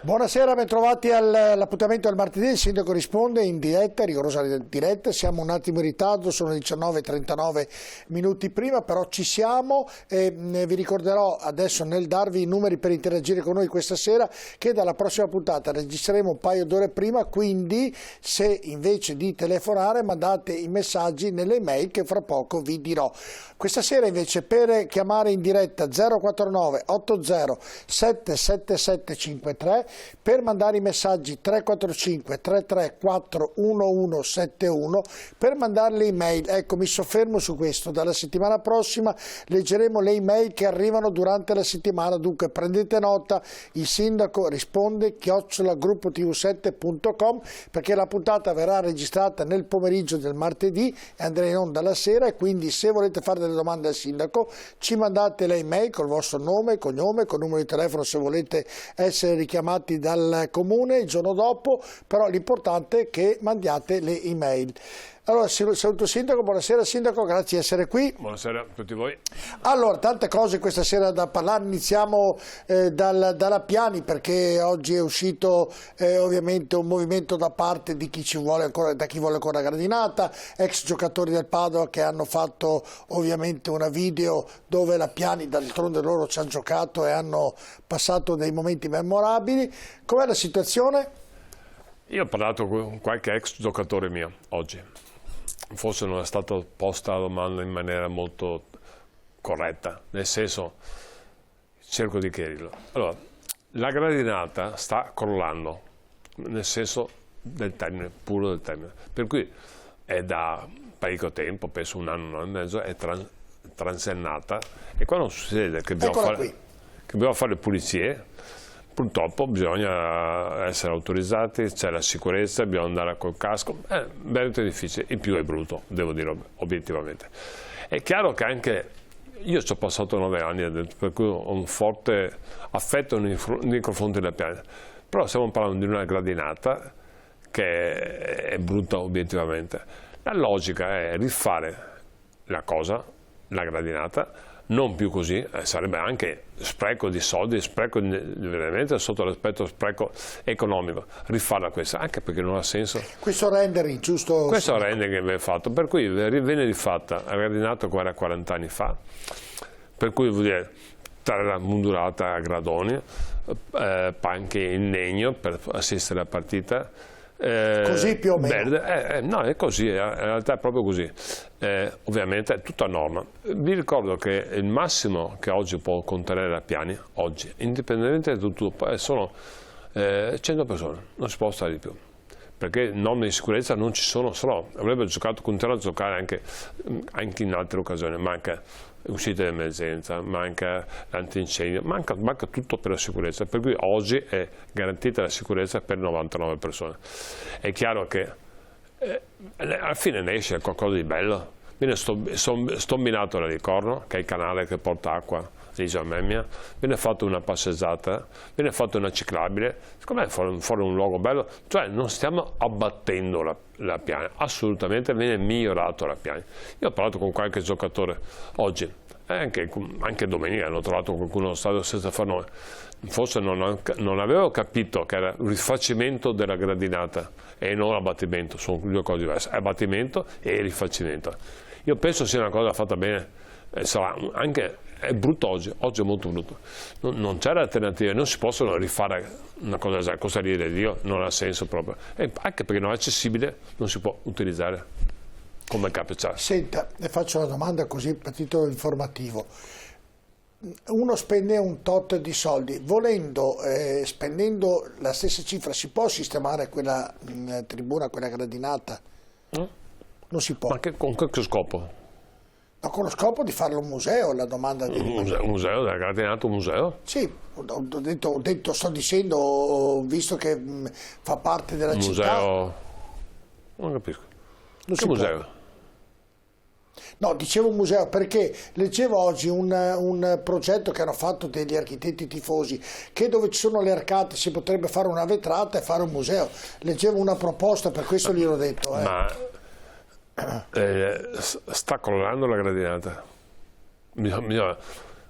Buonasera, bentrovati all'appuntamento del martedì. Il sindaco risponde in diretta, rigorosa diretta. Siamo un attimo in ritardo, sono 19:39 minuti prima, però ci siamo e vi ricorderò adesso nel darvi i numeri per interagire con noi questa sera che dalla prossima puntata registreremo un paio d'ore prima, quindi se invece di telefonare mandate i messaggi nelle email che fra poco vi dirò. Questa sera invece per chiamare in diretta 049 80 77753, per mandare i messaggi 345 334 1171, per mandare le email. Ecco, mi soffermo su questo, dalla settimana prossima leggeremo le email che arrivano durante la settimana, dunque prendete nota, il sindaco risponde @gruppotv7.com, perché la puntata verrà registrata nel pomeriggio del martedì e andrà in onda la sera, e quindi se volete fare delle domande al sindaco ci mandate le email col vostro nome, cognome, con numero di telefono se volete essere richiamati dal comune il giorno dopo, però l'importante è che mandiate le email. Allora, saluto il sindaco, buonasera sindaco, grazie di essere qui. Buonasera a tutti voi. Allora, tante cose questa sera da parlare, iniziamo dalla Piani, perché oggi è uscito ovviamente un movimento da parte di chi vuole ancora la gradinata, ex giocatori del Padova che hanno fatto ovviamente una video dove la Piani, d'altronde loro ci hanno giocato e hanno passato dei momenti memorabili. Com'è la situazione? Io ho parlato con qualche ex giocatore mio oggi. Forse non è stata posta la domanda in maniera molto corretta, nel senso, cerco di chiarirlo. Allora, la gradinata sta crollando, nel senso del termine, puro del termine, per cui è da parecchio tempo, penso un anno e mezzo, è transennata, e quando succede che dobbiamo fare pulizie, purtroppo bisogna essere autorizzati, c'è la sicurezza, bisogna andare col casco, è veramente difficile, in più è brutto, devo dire obiettivamente. È chiaro che anche io ci ho passato 9 anni, per cui ho un forte affetto nei confronti della Piana, però stiamo parlando di una gradinata che è brutta obiettivamente. La logica è rifare la cosa, la gradinata, non più così, sarebbe anche spreco di soldi, spreco veramente sotto l'aspetto spreco economico, rifarla questa, anche perché non ha senso. Questo rendering, giusto? Questo rendering che viene fatto, per cui viene rifatta, ha gradinato 40 anni fa, per cui vuol dire terra mundurata a gradoni, panche in legno per assistere alla partita. Così più o meno? Verde, no, è così, in realtà è proprio così. Ovviamente è tutto a norma. Vi ricordo che il massimo che oggi può contenere la Piani, oggi, indipendentemente da tutto, sono 100 persone, non si può stare di più, perché norme di sicurezza non ci sono, se no avrebbe giocato, continuato a giocare anche in altre occasioni, manca uscite di emergenza, manca l'antincendio, manca tutto per la sicurezza, per cui oggi è garantita la sicurezza per 99 persone. È chiaro che alla fine ne esce qualcosa di bello, viene stombinato la Licorno, che è il canale che porta acqua di Giammemmia, viene fatta una passeggiata, viene fatta una ciclabile, secondo me è fuori un luogo bello, cioè non stiamo abbattendo la Piana, assolutamente viene migliorato la Piana. Io ho parlato con qualche giocatore oggi, anche domenica hanno trovato qualcuno allo stadio senza far nome, forse non avevo capito che era il rifacimento della gradinata e non l'abbattimento, sono due cose diverse, abbattimento e rifacimento. Io penso sia una cosa fatta bene, sarà anche, è brutto oggi è molto brutto, non c'è alternativa, non si possono rifare una cosa già, cosa dire Dio, non ha senso proprio, e anche perché non è accessibile, non si può utilizzare come capacità. Senta, le faccio una domanda così per titolo informativo. Uno spende un tot di soldi, spendendo la stessa cifra, si può sistemare quella tribuna, quella gradinata? Non si può. Ma con che scopo? Ma con lo scopo di farlo un museo, la domanda di... Un museo, della gradinata un museo? Sì, sto dicendo, visto che fa parte della città... Museo... Non capisco. Che museo? No, dicevo un museo perché leggevo oggi un progetto che hanno fatto degli architetti tifosi, che dove ci sono le arcate si potrebbe fare una vetrata e fare un museo. Leggevo una proposta, per questo gliel'ho detto. Ma sta crollando la gradinata, bisogna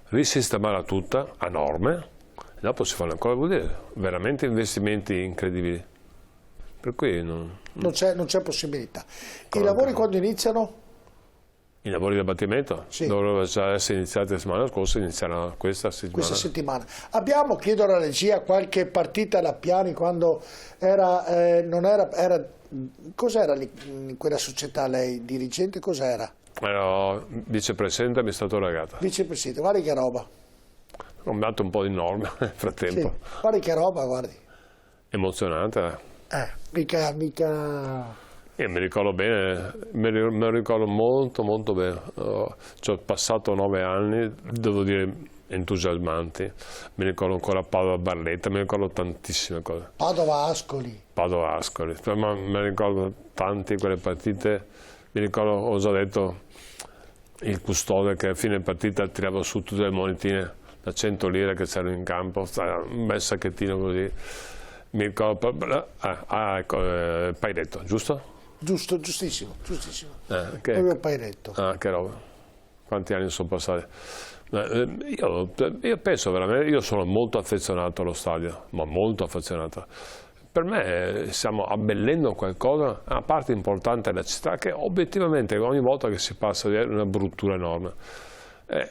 risistemarla tutta a norme, dopo si fanno ancora, vuol dire veramente investimenti incredibili. Per cui non c'è possibilità. I lavori quando iniziano? I lavori di abbattimento dovrebbero già essere iniziati la settimana scorsa, inizieranno questa settimana. Abbiamo, chiedo alla regia, qualche partita alla Piani quando cos'era in quella società lei, dirigente, cos'era? Ero vicepresidente amministratore delegato. Vicepresidente, guardi che roba. Ho cambiato un po' di norme nel frattempo. Sì, guardi che roba, guardi. Emozionante. Mica... Io mi ricordo bene, mi ricordo molto bene. Ci ho passato 9 anni, devo dire, entusiasmanti. Mi ricordo ancora Padova Barletta, mi ricordo tantissime cose. Padova Ascoli. Ma mi ricordo tante quelle partite. Mi ricordo, ho già detto, il custode che a fine partita tirava su tutte le monetine da 100 lire che c'erano in campo, un bel sacchettino così. Mi ricordo, Pairetto, giusto? Giusto, giustissimo. Proprio Pairetto. Che roba, quanti anni sono passati. Io penso veramente, io sono molto affezionato allo stadio, ma molto affezionato. Per me stiamo abbellendo qualcosa, una parte importante della città che obiettivamente ogni volta che si passa è una bruttura enorme.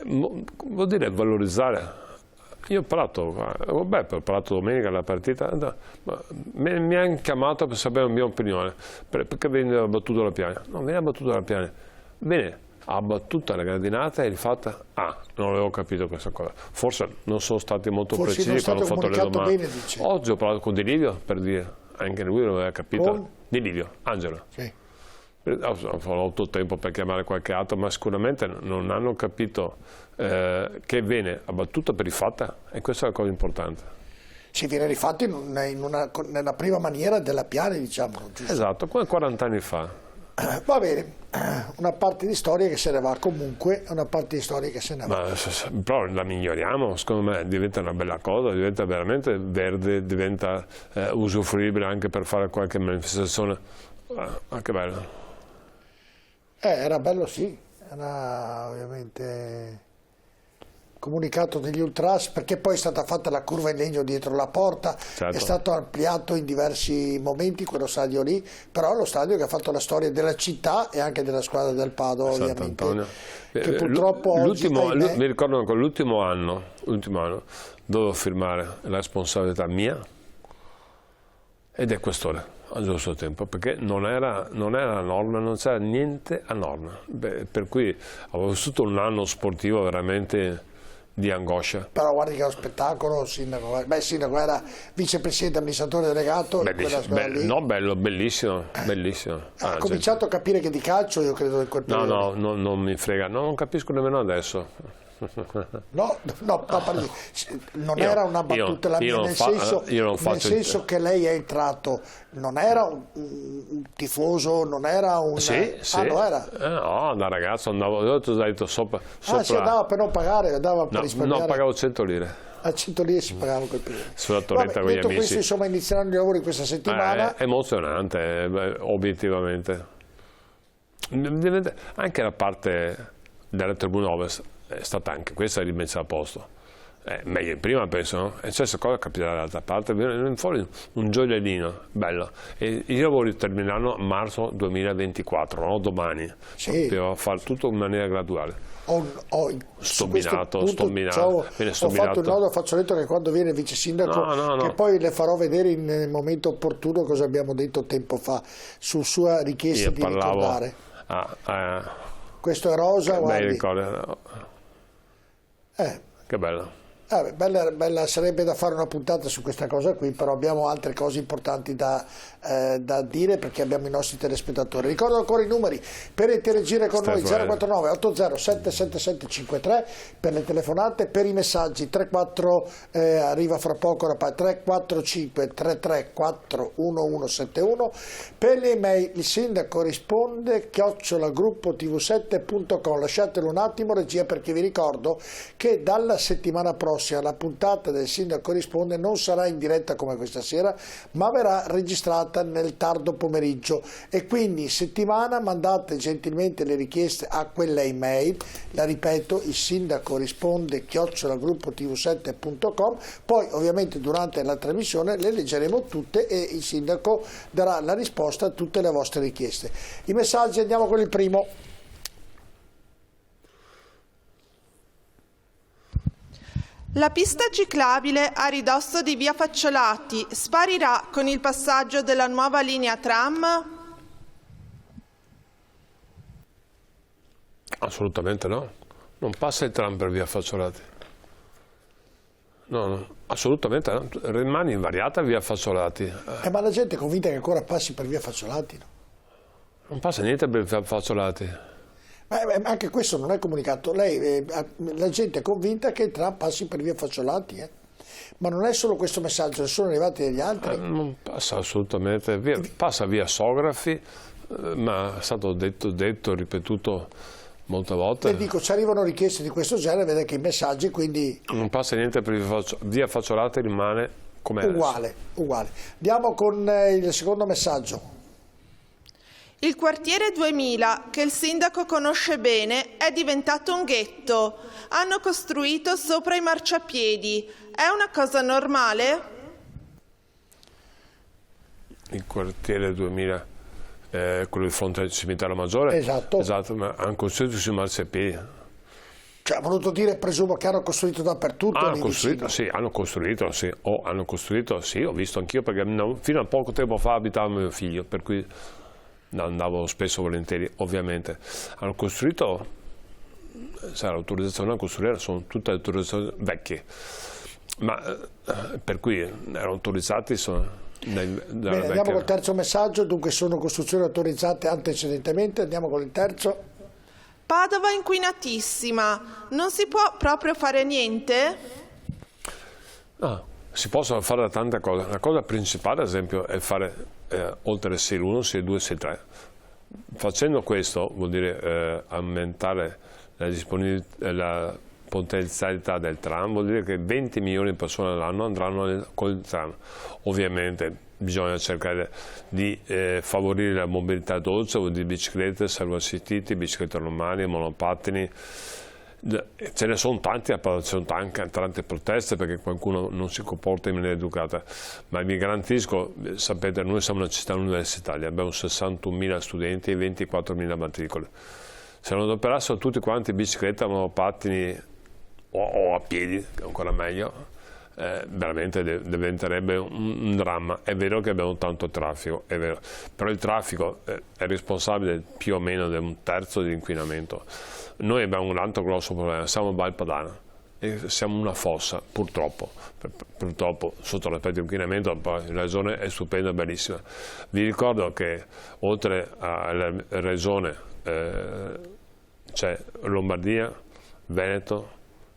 Vuol dire valorizzare. Io ho parlato domenica alla partita, mi hanno chiamato per sapere la mia opinione, perché veniva abbattuto la Piani. Non veniva abbattuto la Piani, bene, ha abbattuta la gradinata e rifatta, non avevo capito questa cosa. Forse non sono stati molto precisi quando ho fatto le domande. Bene, oggi ho parlato con Di Livio per dire, anche lui non aveva capito. Di Livio, Angelo. Sì. Ho avuto tempo per chiamare qualche altro, ma sicuramente non hanno capito che viene abbattuta per rifatta, e questa è la cosa importante. Si viene rifatto nella prima maniera della Piani, diciamo. Giusto? Esatto, come 40 anni fa. Va bene, una parte di storia che se ne va comunque, una parte di storia che se ne va. Però la miglioriamo, secondo me diventa una bella cosa, diventa veramente verde, diventa usufruibile anche per fare qualche manifestazione, anche bello. Era bello, sì, era ovviamente comunicato degli ultras, perché poi è stata fatta la curva in legno dietro la porta, certo. È stato ampliato in diversi momenti quello stadio lì, però è lo stadio che ha fatto la storia della città e anche della squadra del Padova, ovviamente. Antonio. Che purtroppo oggi, mi ricordo ancora l'ultimo anno dovevo firmare la responsabilità mia ed è quest'ora al giusto tempo, perché non era a norma, non c'era niente a norma, per cui avevo vissuto un anno sportivo veramente di angoscia. Però guardi che è uno spettacolo, sindaco. Il sindaco era vicepresidente amministratore delegato. Bellissimo. Ha cominciato a capire che di calcio, io credo, in quel periodo. No, non mi frega, non capisco nemmeno adesso. Non era una battuta la mia, nel senso che lei è entrato, non era un tifoso, non era un... No, era? No, da ragazzo andavo, ti ho detto sopra. Si andava per non pagare, andava per risparmiare. No, pagavo 100 lire. A 100 lire si pagava quel periodo. Sulla torretta con gli amici. Questo, insomma, inizieranno i lavori questa settimana. È emozionante, obiettivamente. Anche la parte della tribuna Ovest è stata anche questa rimessa a posto. Meglio prima, penso, no? E stessa cosa capiterà dall'altra parte, viene fuori un gioiellino bello. E i lavori termineranno a marzo 2024, no? Domani. Sì. Per fare tutto in maniera graduale. Ho Stombinato. Ho fatto il nodo, faccio detto che quando viene il vice sindaco, che poi le farò vedere nel momento opportuno cosa abbiamo detto tempo fa, su sua richiesta di ricordare. Questo è rosa, guardi. Che bello. Bella, sarebbe da fare una puntata su questa cosa qui, però abbiamo altre cose importanti da dire, perché abbiamo i nostri telespettatori. Ricordo ancora i numeri per interagire con noi: 049 80 77753 per le telefonate, per i messaggi 34 arriva fra poco 345 334 1171, per le email il sindaco risponde @gruppotv7.com. lasciatelo un attimo, regia, perché vi ricordo che dalla settimana prossima prossima la puntata del Sindaco Risponde non sarà in diretta come questa sera, ma verrà registrata nel tardo pomeriggio, e quindi in settimana mandate gentilmente le richieste a quella email, la ripeto, il sindaco risponde @gruppotv7.com. poi ovviamente durante la trasmissione le leggeremo tutte e il sindaco darà la risposta a tutte le vostre richieste. I messaggi, andiamo con il primo. La pista ciclabile a ridosso di via Facciolati sparirà con il passaggio della nuova linea tram? Assolutamente no, non passa il tram per via Facciolati. No, assolutamente no, rimane invariata via Facciolati. Ma la gente è convinta che ancora passi per via Facciolati, no? Non passa niente per via Facciolati. Ma anche questo non è comunicato. La gente è convinta che il tram passi per via Facciolati, ma non è solo questo messaggio, ne sono arrivati degli altri. Non passa assolutamente via, passa via Sografi, ma è stato detto, ripetuto molte volte. E dico, ci arrivano richieste di questo genere, vede che i messaggi, quindi... Non passa niente per via Facciolati, rimane come uguale. Andiamo con il secondo messaggio. Il quartiere 2000, che il sindaco conosce bene, è diventato un ghetto. Hanno costruito sopra i marciapiedi. È una cosa normale? Il quartiere 2000, quello di fronte al cimitero maggiore? Esatto, ma hanno costruito sui marciapiedi. Cioè, ha voluto dire, presumo che hanno costruito dappertutto. Hanno costruito, sì, hanno costruito, sì, ho visto anch'io, perché fino a poco tempo fa abitava mio figlio, per cui andavo spesso volentieri, ovviamente. Hanno costruito, l'autorizzazione a costruire sono tutte autorizzazioni vecchie, ma per cui erano autorizzati Bene, andiamo col terzo messaggio. Dunque sono costruzioni autorizzate antecedentemente. Andiamo con il terzo. Padova inquinatissima, non si può proprio fare niente? No, si possono fare tante cose. La cosa principale, ad esempio, è fare oltre il SIL 1, SIL 2, SIL 3. Facendo questo vuol dire aumentare la potenzialità del tram, vuol dire che 20 milioni di persone all'anno andranno con il tram. Ovviamente bisogna cercare di favorire la mobilità dolce, di biciclette, servoassistiti, biciclette normali, monopattini. Ce ne sono tanti, ci sono anche tante proteste perché qualcuno non si comporta in maniera educata, ma vi garantisco, sapete, noi siamo una città universitaria, abbiamo 61.000 studenti e 24.000 matricole. Se non adoperassero tutti quanti bicicletta, monopattini o a piedi, che è ancora meglio, veramente diventerebbe un dramma. È vero che abbiamo tanto traffico, è vero, però il traffico è responsabile più o meno di un terzo dell'inquinamento. Noi abbiamo un altro grosso problema, siamo a Valpadana e siamo una fossa, purtroppo sotto l'aspetto inquinamento. Poi la regione è stupenda, bellissima. Vi ricordo che oltre alla regione c'è Lombardia, Veneto,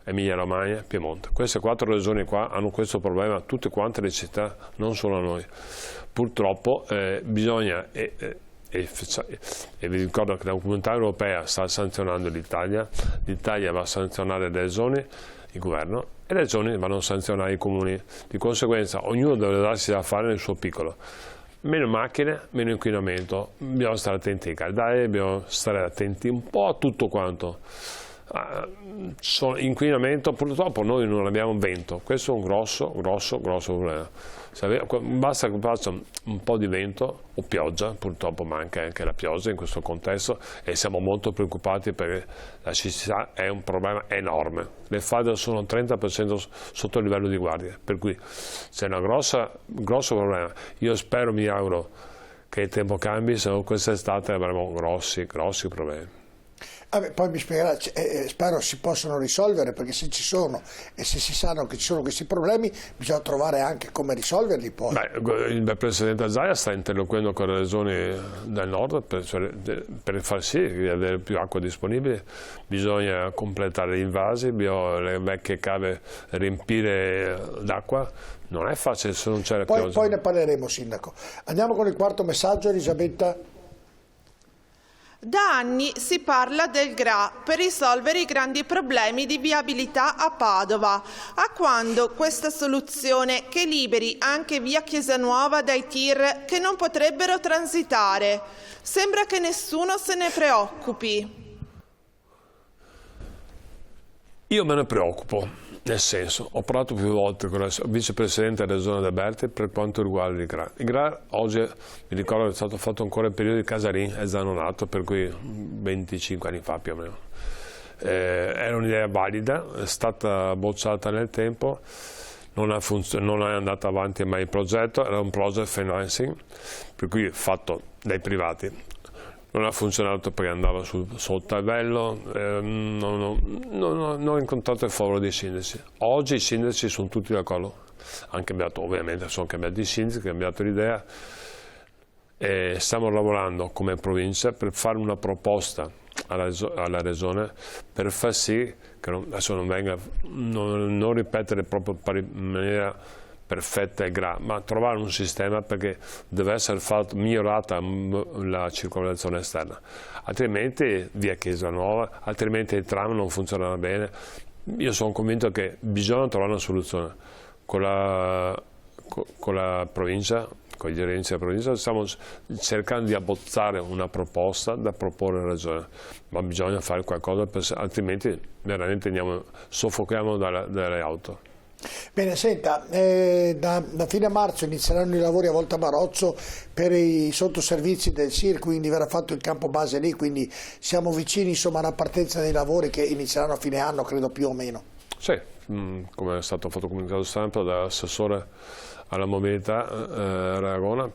Emilia Romagna, Piemonte. Queste 4 regioni qua hanno questo problema, tutte quante le città, non solo noi. Purtroppo bisogna, e vi ricordo che la Comunità Europea sta sanzionando l'Italia va a sanzionare le regioni, il governo, e le regioni vanno a sanzionare i comuni. Di conseguenza ognuno deve darsi da fare nel suo piccolo. Meno macchine, meno inquinamento, bisogna stare attenti ai caldai, bisogna stare attenti un po' a tutto quanto. Inquinamento, purtroppo noi non abbiamo vento, questo è un grosso problema. Basta che faccia un po' di vento o pioggia, purtroppo manca anche la pioggia in questo contesto e siamo molto preoccupati perché la siccità è un problema enorme. Le falde sono 30% sotto il livello di guardia, per cui c'è un grosso problema. Io spero, mi auguro che il tempo cambi, se no quest'estate avremo grossi problemi. Poi mi spiegherà, spero si possano risolvere, perché se ci sono e se si sanno che ci sono questi problemi bisogna trovare anche come risolverli poi. Il Presidente Zaia sta interloquendo con le regioni del nord per far sì di avere più acqua disponibile. Bisogna completare gli invasi, le vecchie cave riempire d'acqua. Non è facile se non c'è la pioggia. Poi ne parleremo, Sindaco. Andiamo con il quarto messaggio, Elisabetta. Da anni si parla del GRA per risolvere i grandi problemi di viabilità a Padova. A quando questa soluzione che liberi anche via Chiesa Nuova dai tir che non potrebbero transitare? Sembra che nessuno se ne preoccupi. Io me ne preoccupo. Nel senso, ho parlato più volte con il vicepresidente della Regione De Berti per quanto riguarda il GRA. Il GRA oggi, mi ricordo che è stato fatto ancora il periodo di Casarin e Zanonato, per cui 25 anni fa più o meno. Era un'idea valida, è stata bocciata nel tempo, non è andata avanti mai il progetto, era un project financing, per cui fatto dai privati. Non ha funzionato perché andava sul tavello, non ho incontrato il foro dei sindaci. Oggi i sindaci sono tutti d'accordo, ovviamente sono cambiati i sindaci, è cambiata l'idea, e stiamo lavorando come provincia per fare una proposta alla regione per far sì che adesso non ripetere proprio in maniera perfetta e GRA, ma trovare un sistema perché deve essere migliorata la circolazione esterna, altrimenti via Chiesa Nuova, altrimenti il tram non funzionerà bene. Io sono convinto che bisogna trovare una soluzione con la provincia, con i dirigenti della provincia, stiamo cercando di abbozzare una proposta da proporre alla regione, ma bisogna fare qualcosa, altrimenti veramente soffochiamo dalle auto. Bene, senta, da fine marzo inizieranno i lavori a Volta Barozzo per i sottoservizi del SIR, quindi verrà fatto il campo base lì, quindi siamo vicini insomma alla partenza dei lavori che inizieranno a fine anno, credo più o meno. Sì, come è stato fatto comunicato stampa dall'assessore alla mobilità Aragona,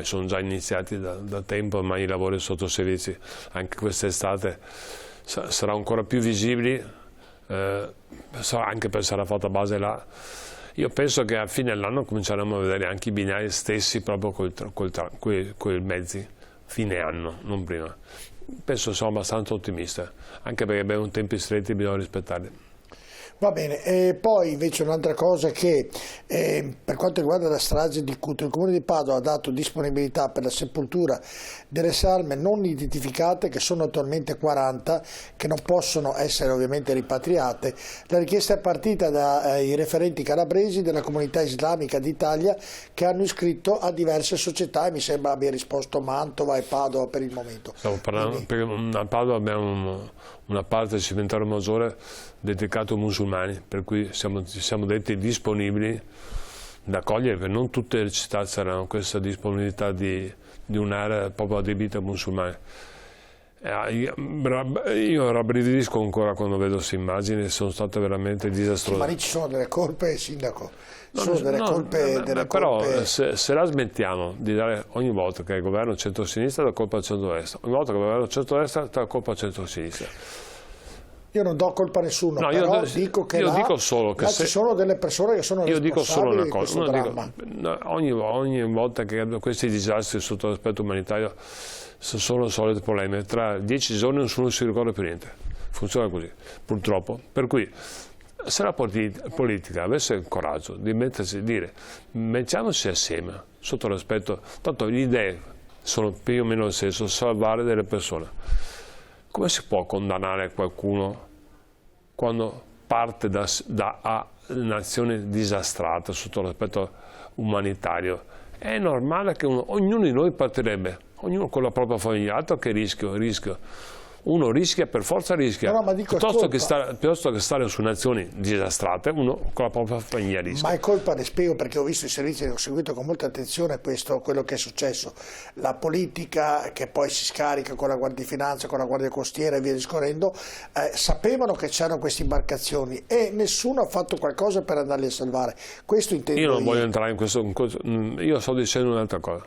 sono già iniziati da tempo ormai i lavori sottoservizi, anche quest'estate sarà ancora più visibili. Anche per sarà fatta base là. Io penso che a fine dell'anno cominceremo a vedere anche i binari stessi proprio con i mezzi, fine anno, non prima. Penso sono abbastanza ottimista, anche perché abbiamo tempi stretti e bisogna rispettarli. Va bene, e poi invece un'altra cosa che per quanto riguarda la strage di Cutro, il Comune di Padova ha dato disponibilità per la sepoltura delle salme non identificate, che sono attualmente 40, che non possono essere ovviamente ripatriate. La richiesta è partita dai referenti calabresi della comunità islamica d'Italia, che hanno iscritto a diverse società, e mi sembra abbia risposto Mantova e Padova per il momento. Stavo parlando, perché a Padova abbiamo una parte del cimitero maggiore dedicato ai musulmani, per cui siamo detti disponibili da accogliere, perché non tutte le città saranno questa disponibilità di un'area proprio adibita ai musulmani. Io rabbrividisco ancora quando vedo queste immagini, sono state veramente disastrose. Ma lì ci sono delle colpe, Sindaco? Però se la smettiamo di dare ogni volta che il governo centro-sinistra dà colpa al centro-destra, ogni volta che il governo centro-destra dà colpa al centro-sinistra. Io non do colpa a nessuno, no, però dico che dico solo che ci sono delle persone che sono responsabili di questo dramma. Ogni volta che questi disastri sotto l'aspetto umanitario sono soliti problemi, tra 10 giorni nessuno si ricorda più niente, funziona così, purtroppo. Per cui se la politica avesse il coraggio di mettersi e dire mettiamoci assieme sotto l'aspetto, tanto le idee sono più o meno lo stesso, salvare delle persone, come si può condannare qualcuno quando parte da nazione disastrata sotto l'aspetto umanitario? È normale che ognuno di noi partirebbe, ognuno con la propria famiglia, altro che rischio. Uno rischia, per forza rischia, no, ma dico, piuttosto che stare su nazioni disastrate, uno con la propria famiglia rischia. Ma è colpa, ne spiego, perché ho visto i servizi e ho seguito con molta attenzione quello che è successo. La politica, che poi si scarica con la Guardia di Finanza, con la Guardia Costiera e via discorrendo, sapevano che c'erano queste imbarcazioni e nessuno ha fatto qualcosa per andarli a salvare. Questo intendo io. Non voglio entrare in questo, io sto dicendo un'altra cosa.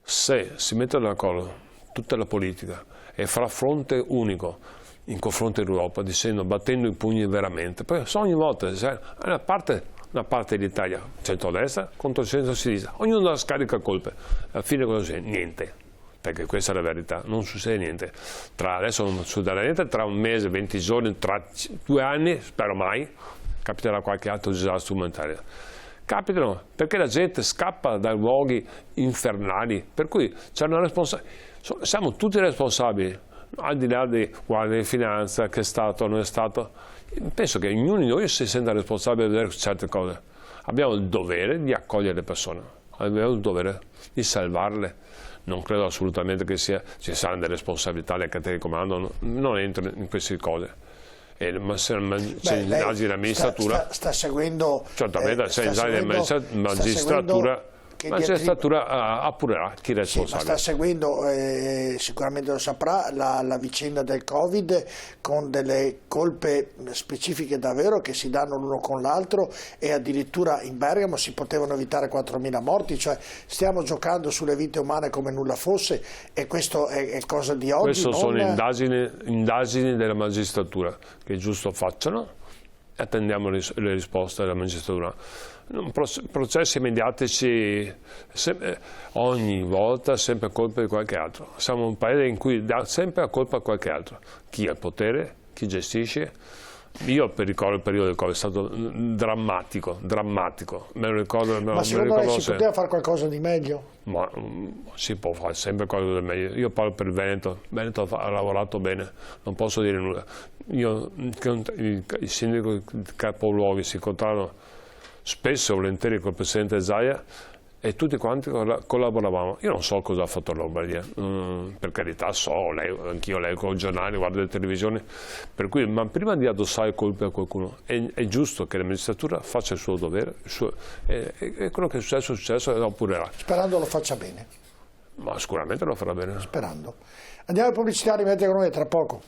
Se si mette d'accordo tutta la politica e farà fronte unico in confronto all'Europa, dicendo, battendo i pugni veramente, poi ogni volta una parte dell'Italia centro-destra contro il centro-sinistra, ognuno scarica colpe, alla fine cosa c'è? Niente, perché questa è la verità, non succede niente. Adesso non succederà niente, tra un mese, 20 giorni, tra 2 anni, spero mai, capiterà qualche altro disastro umanitario. Capitano perché la gente scappa dai luoghi infernali, per cui c'è una responsabilità. Siamo tutti responsabili, al di là di Guardia di Finanza, che è stato o non è stato. Penso che ognuno di noi si senta responsabile di vedere certe cose. Abbiamo il dovere di accogliere le persone, abbiamo il dovere di salvarle. Non credo assolutamente che ci saranno delle responsabilità delle catene di comando, non entro in queste cose. Ma se indagini l'amministratura sta seguendo, certamente se indagini la magistratura appurerà chi è responsabile. Ma sta seguendo, sicuramente lo saprà, la vicenda del Covid, con delle colpe specifiche davvero che si danno l'uno con l'altro, e addirittura in Bergamo si potevano evitare 4.000 morti, cioè stiamo giocando sulle vite umane come nulla fosse, e questo è cosa di oggi. Queste sono indagini della magistratura che è giusto facciano, e attendiamo le risposte della magistratura. Processi mediatici ogni volta sempre a colpa di qualche altro. Siamo un paese in cui dà sempre a colpa a qualche altro, chi ha il potere, chi gestisce. Io ricordo il periodo del Covid, è stato drammatico, me lo ricordo. Ma secondo lei si poteva fare qualcosa di meglio? Ma si può fare sempre qualcosa di meglio. Io parlo per il Veneto ha lavorato bene, non posso dire nulla. I sindaci, i capoluoghi si incontravano spesso e volentieri col presidente Zaia, e tutti quanti collaboravamo. Io non so cosa ha fatto Lombardia, per carità anch'io leggo i giornali, guardo le televisioni, per cui, ma prima di addossare colpe a qualcuno è giusto che la magistratura faccia il suo dovere, e quello che è successo e lo appurerà. Sperando lo faccia bene. Ma sicuramente lo farà bene. Sperando. Andiamo a pubblicità, rimettete con noi tra poco.